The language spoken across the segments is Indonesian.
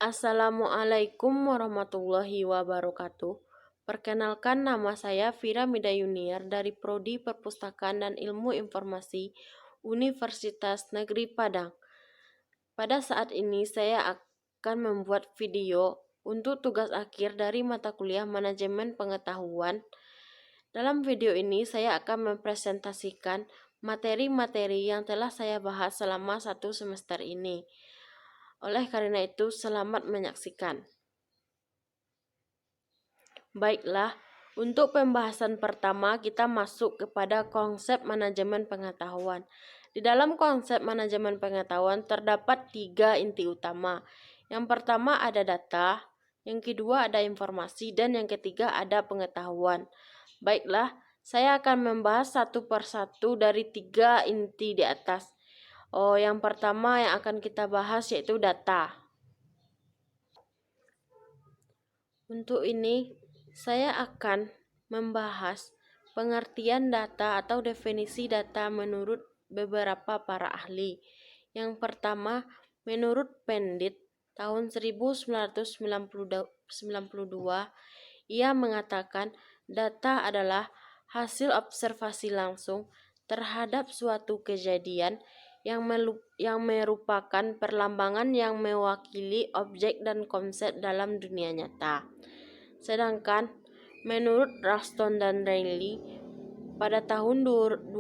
Assalamualaikum warahmatullahi wabarakatuh. Perkenalkan, nama saya Vira Mida Yuniar dari Prodi Perpustakaan dan Ilmu Informasi Universitas Negeri Padang. Pada saat ini saya akan membuat video untuk tugas akhir dari mata kuliah Manajemen Pengetahuan. Dalam video ini saya akan mempresentasikan materi-materi yang telah saya bahas selama 1 semester ini. Oleh karena itu, selamat menyaksikan. Baiklah, untuk pembahasan pertama kita masuk kepada konsep manajemen pengetahuan. Di dalam konsep manajemen pengetahuan terdapat 3 inti utama. Yang pertama ada data, yang kedua ada informasi, dan yang ketiga ada pengetahuan. Baiklah, saya akan membahas satu persatu dari 3 inti di atas. Yang pertama yang akan kita bahas yaitu data. Untuk ini, saya akan membahas pengertian data atau definisi data menurut beberapa para ahli. Yang pertama, menurut Pendit tahun 1992, ia mengatakan data adalah hasil observasi langsung terhadap suatu kejadian yang merupakan perlambangan yang mewakili objek dan konsep dalam dunia nyata. Sedangkan menurut Ruston dan Riley pada tahun 2004,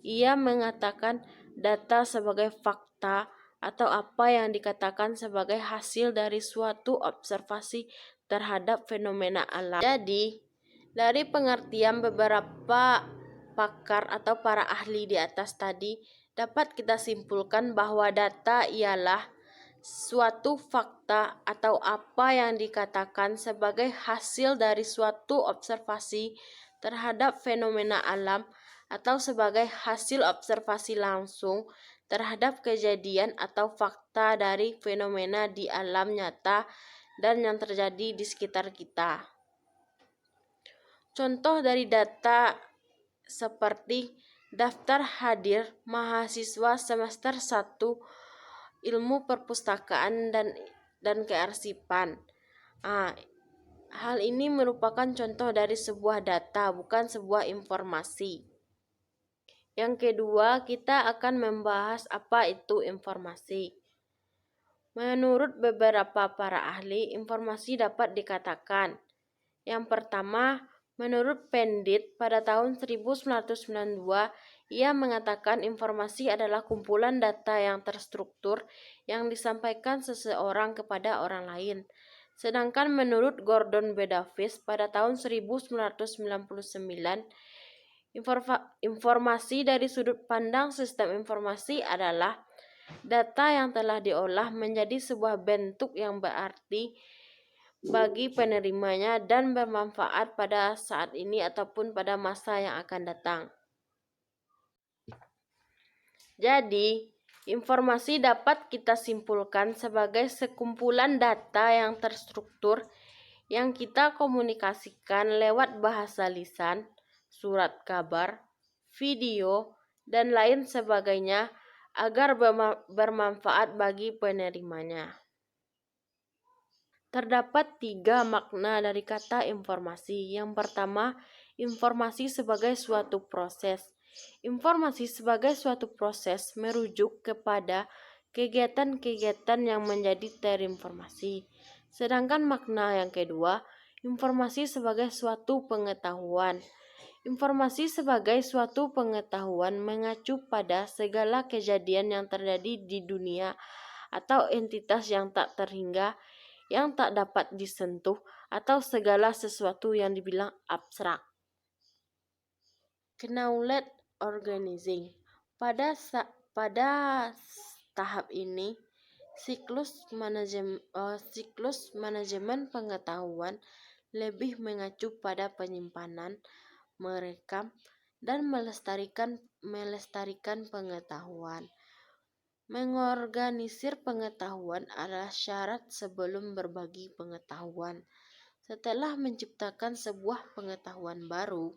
ia mengatakan data sebagai fakta atau apa yang dikatakan sebagai hasil dari suatu observasi terhadap fenomena alam. Jadi, dari pengertian beberapa pakar atau para ahli di atas tadi, dapat kita simpulkan bahwa data ialah suatu fakta atau apa yang dikatakan sebagai hasil dari suatu observasi terhadap fenomena alam atau sebagai hasil observasi langsung terhadap kejadian atau fakta dari fenomena di alam nyata dan yang terjadi di sekitar kita. Contoh dari data seperti daftar hadir mahasiswa semester 1 Ilmu Perpustakaan dan Kearsipan. Hal ini merupakan contoh dari sebuah data, bukan sebuah informasi. Yang kedua, kita akan membahas apa itu informasi. Menurut beberapa para ahli, informasi dapat dikatakan. Yang pertama, menurut Pendit pada tahun 1992, ia mengatakan informasi adalah kumpulan data yang terstruktur yang disampaikan seseorang kepada orang lain. Sedangkan menurut Gordon B. Davis pada tahun 1999, informasi dari sudut pandang sistem informasi adalah data yang telah diolah menjadi sebuah bentuk yang berarti bagi penerimanya dan bermanfaat pada saat ini ataupun pada masa yang akan datang. Jadi, informasi dapat kita simpulkan sebagai sekumpulan data yang terstruktur yang kita komunikasikan lewat bahasa lisan, surat kabar, video, dan lain sebagainya agar bermanfaat bagi penerimanya. Terdapat 3 makna dari kata informasi. Yang pertama, informasi sebagai suatu proses. Informasi sebagai suatu proses merujuk kepada kegiatan-kegiatan yang menjadi terinformasi. Sedangkan makna yang kedua, informasi sebagai suatu pengetahuan. Informasi sebagai suatu pengetahuan mengacu pada segala kejadian yang terjadi di dunia atau entitas yang tak terhingga, yang tak dapat disentuh, atau segala sesuatu yang dibilang abstrak. Knowledge organizing. Pada tahap ini, siklus manajemen pengetahuan lebih mengacu pada penyimpanan, merekam, dan melestarikan pengetahuan. Mengorganisir pengetahuan adalah syarat sebelum berbagi pengetahuan. Setelah menciptakan sebuah pengetahuan baru,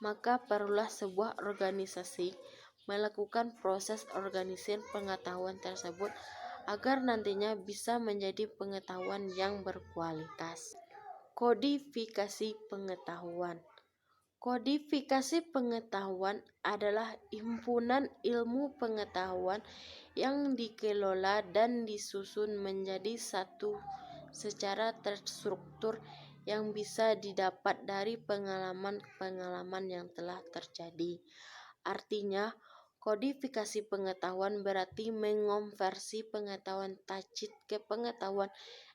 maka perlulah sebuah organisasi melakukan proses organisir pengetahuan tersebut agar nantinya bisa menjadi pengetahuan yang berkualitas. Kodifikasi pengetahuan. Kodifikasi pengetahuan adalah himpunan ilmu pengetahuan yang dikelola dan disusun menjadi satu secara terstruktur yang bisa didapat dari pengalaman-pengalaman yang telah terjadi. Artinya, kodifikasi pengetahuan berarti mengonversi pengetahuan tacit ke pengetahuan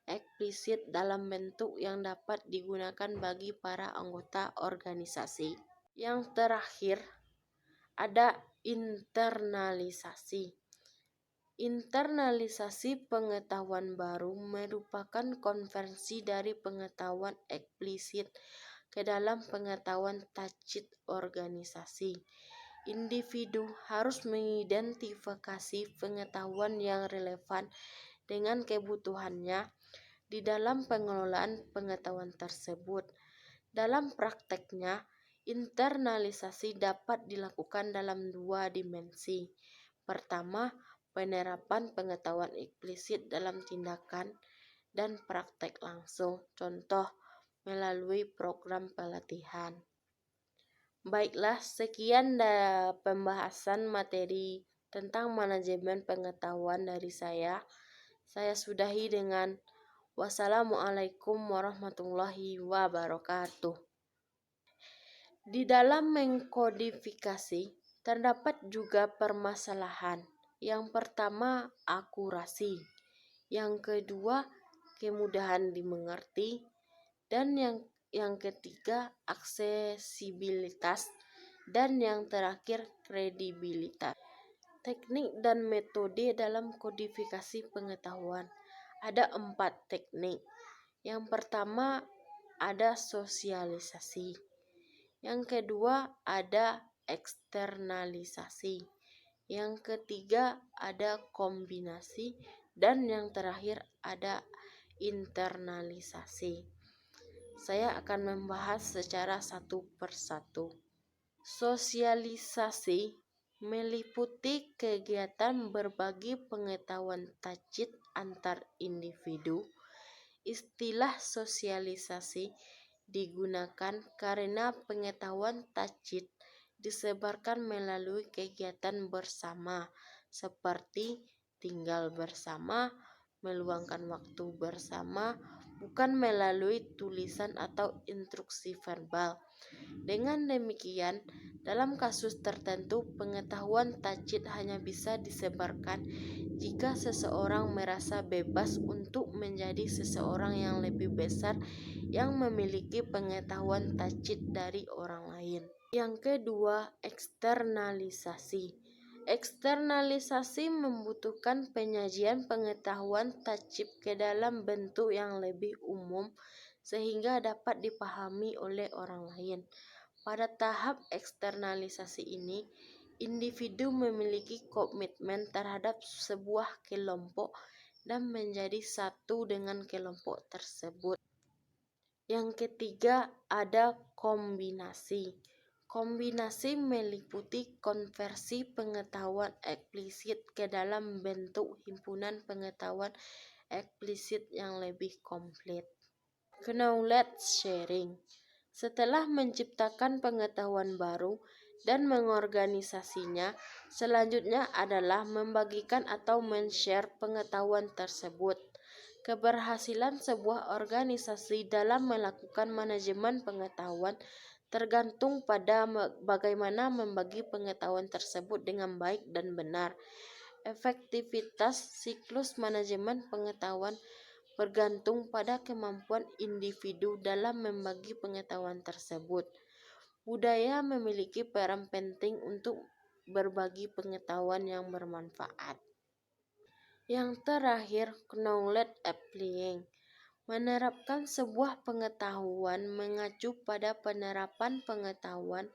eksplisit dalam bentuk yang dapat digunakan bagi para anggota organisasi. Yang terakhir, ada internalisasi. Internalisasi pengetahuan baru merupakan konversi dari pengetahuan eksplisit ke dalam pengetahuan tacit organisasi. Individu harus mengidentifikasi pengetahuan yang relevan dengan kebutuhannya di dalam pengelolaan pengetahuan tersebut. Dalam prakteknya, internalisasi dapat dilakukan dalam dua dimensi. Pertama, penerapan pengetahuan eksplisit dalam tindakan dan praktek langsung, contoh melalui program pelatihan. Baiklah, sekian pembahasan materi tentang manajemen pengetahuan dari saya. Saya sudahi dengan wassalamualaikum warahmatullahi wabarakatuh. Di dalam mengkodifikasi terdapat juga permasalahan. Yang pertama, akurasi. Yang kedua, kemudahan dimengerti. Dan yang ketiga, aksesibilitas. Dan yang terakhir, kredibilitas. Teknik dan metode dalam kodifikasi pengetahuan. Ada 4 teknik. Yang pertama ada sosialisasi. Yang kedua ada eksternalisasi. Yang ketiga ada kombinasi. Dan yang terakhir ada internalisasi. Saya akan membahas secara satu persatu. Sosialisasi meliputi kegiatan berbagi pengetahuan tacit antar individu. Istilah sosialisasi digunakan karena pengetahuan tacit disebarkan melalui kegiatan bersama seperti tinggal bersama, meluangkan waktu bersama, bukan melalui tulisan atau instruksi verbal. Dengan demikian, dalam kasus tertentu, pengetahuan tacit hanya bisa disebarkan jika seseorang merasa bebas untuk menjadi seseorang yang lebih besar yang memiliki pengetahuan tacit dari orang lain. Yang kedua, eksternalisasi. Eksternalisasi membutuhkan penyajian pengetahuan tacit ke dalam bentuk yang lebih umum sehingga dapat dipahami oleh orang lain. Pada tahap eksternalisasi ini, individu memiliki komitmen terhadap sebuah kelompok dan menjadi satu dengan kelompok tersebut. Yang ketiga ada kombinasi. Kombinasi meliputi konversi pengetahuan eksplisit ke dalam bentuk himpunan pengetahuan eksplisit yang lebih komplit. Knowledge sharing. Setelah menciptakan pengetahuan baru dan mengorganisasinya, selanjutnya adalah membagikan atau men-share pengetahuan tersebut. Keberhasilan sebuah organisasi dalam melakukan manajemen pengetahuan tergantung pada bagaimana membagi pengetahuan tersebut dengan baik dan benar. Efektivitas siklus manajemen pengetahuan bergantung pada kemampuan individu dalam membagi pengetahuan tersebut. Budaya memiliki peran penting untuk berbagi pengetahuan yang bermanfaat. Yang terakhir, knowledge applying. Menerapkan sebuah pengetahuan mengacu pada penerapan pengetahuan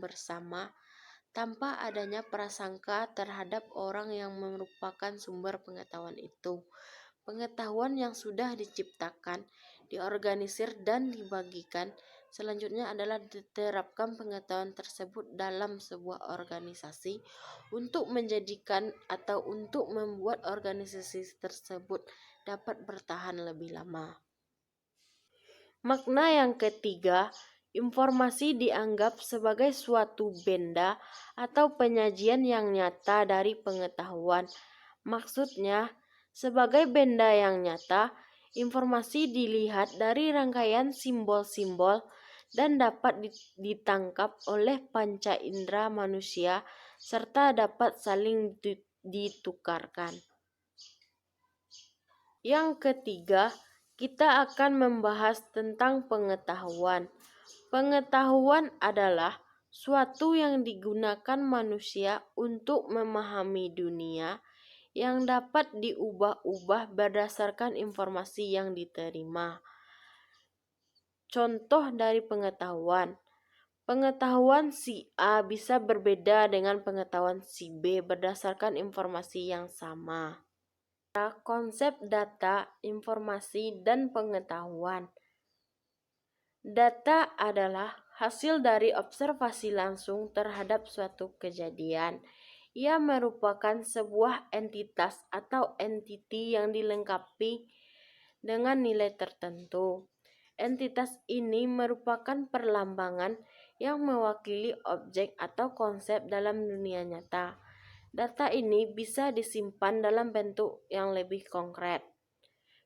bersama tanpa adanya prasangka terhadap orang yang merupakan sumber pengetahuan itu. Pengetahuan yang sudah diciptakan, diorganisir dan dibagikan Selanjutnya adalah diterapkan pengetahuan tersebut dalam sebuah organisasi untuk menjadikan atau untuk membuat organisasi tersebut dapat bertahan lebih lama. Makna yang ketiga, informasi dianggap sebagai suatu benda atau penyajian yang nyata dari pengetahuan. Maksudnya, sebagai benda yang nyata, informasi dilihat dari rangkaian simbol-simbol dan dapat ditangkap oleh panca indera manusia serta dapat saling ditukarkan. Yang ketiga, kita akan membahas tentang pengetahuan. Pengetahuan adalah suatu yang digunakan manusia untuk memahami dunia yang dapat diubah-ubah berdasarkan informasi yang diterima. Contoh dari pengetahuan. Pengetahuan si A bisa berbeda dengan pengetahuan si B berdasarkan informasi yang sama. Konsep data, informasi, dan pengetahuan. Data adalah hasil dari observasi langsung terhadap suatu kejadian. Ia merupakan sebuah entitas atau entiti yang dilengkapi dengan nilai tertentu. Entitas ini merupakan perlambangan yang mewakili objek atau konsep dalam dunia nyata. Data ini bisa disimpan dalam bentuk yang lebih konkret.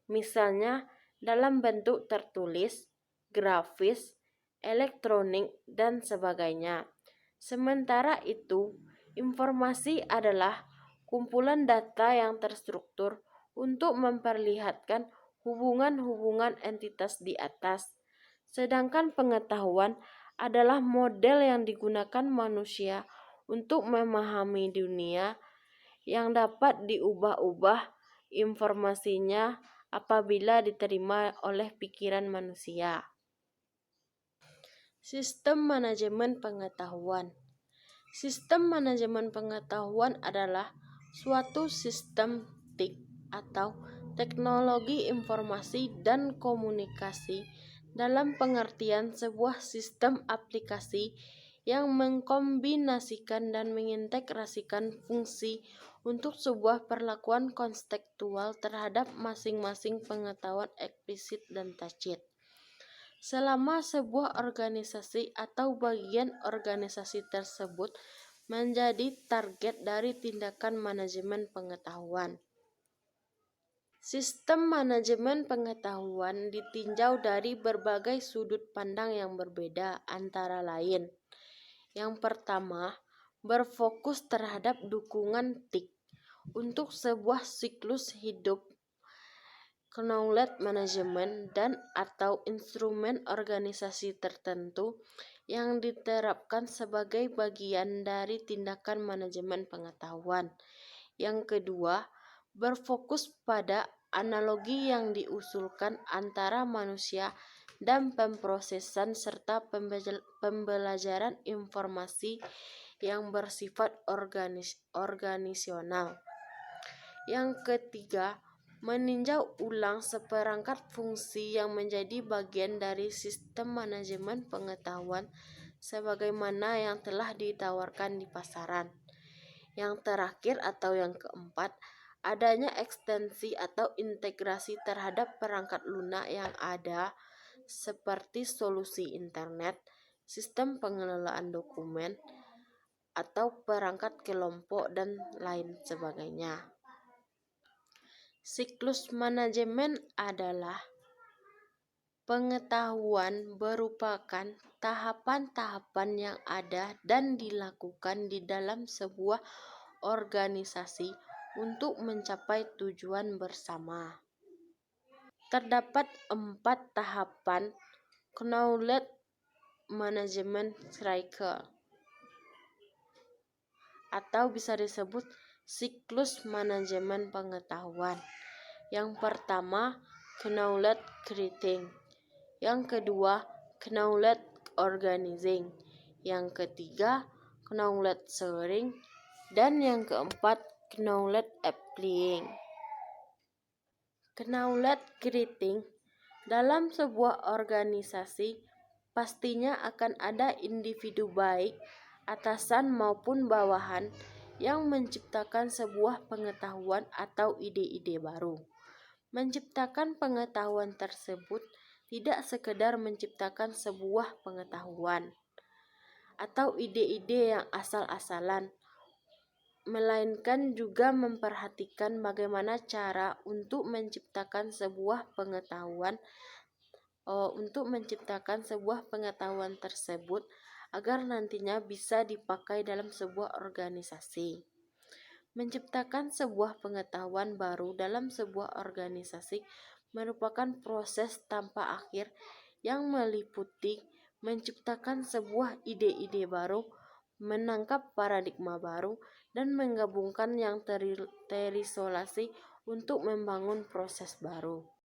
Misalnya dalam bentuk tertulis, grafis, elektronik, dan sebagainya. Sementara itu, informasi adalah kumpulan data yang terstruktur untuk memperlihatkan hubungan-hubungan entitas di atas. Sedangkan pengetahuan adalah model yang digunakan manusia untuk memahami dunia yang dapat diubah-ubah informasinya apabila diterima oleh pikiran manusia. Sistem manajemen pengetahuan. Sistem manajemen pengetahuan adalah suatu sistem TIK atau teknologi informasi dan komunikasi dalam pengertian sebuah sistem aplikasi yang mengkombinasikan dan mengintegrasikan fungsi untuk sebuah perlakuan konstekstual terhadap masing-masing pengetahuan eksplisit dan tacit. Selama sebuah organisasi atau bagian organisasi tersebut menjadi target dari tindakan manajemen pengetahuan. Sistem manajemen pengetahuan ditinjau dari berbagai sudut pandang yang berbeda, antara lain. Yang pertama, berfokus terhadap dukungan TIK untuk sebuah siklus hidup, knowledge management, dan atau instrumen organisasi tertentu yang diterapkan sebagai bagian dari tindakan manajemen pengetahuan. Yang kedua, berfokus pada analogi yang diusulkan antara manusia dan pemrosesan serta pembelajaran informasi yang bersifat organisasional. Yang ketiga, meninjau ulang seperangkat fungsi yang menjadi bagian dari sistem manajemen pengetahuan sebagaimana yang telah ditawarkan di pasaran. Yang terakhir atau yang keempat, adanya ekstensi atau integrasi terhadap perangkat lunak yang ada seperti solusi internet, sistem pengelolaan dokumen, atau perangkat kelompok dan lain sebagainya. Siklus manajemen adalah pengetahuan merupakan tahapan-tahapan yang ada dan dilakukan di dalam sebuah organisasi untuk mencapai tujuan bersama. Terdapat 4 tahapan knowledge management cycle atau bisa disebut siklus manajemen pengetahuan. Yang pertama, knowledge creating. Yang kedua, knowledge organizing. Yang ketiga, knowledge sharing. Dan yang keempat, knowledge applying. Knowledge creating dalam sebuah organisasi pastinya akan ada individu baik, atasan maupun bawahan, yang menciptakan sebuah pengetahuan atau ide-ide baru. Menciptakan pengetahuan tersebut tidak sekedar menciptakan sebuah pengetahuan atau ide-ide yang asal-asalan, melainkan juga memperhatikan bagaimana cara untuk menciptakan sebuah pengetahuan tersebut agar nantinya bisa dipakai dalam sebuah organisasi. Menciptakan sebuah pengetahuan baru dalam sebuah organisasi merupakan proses tanpa akhir yang meliputi menciptakan sebuah ide-ide baru, menangkap paradigma baru, dan menggabungkan yang terisolasi untuk membangun proses baru.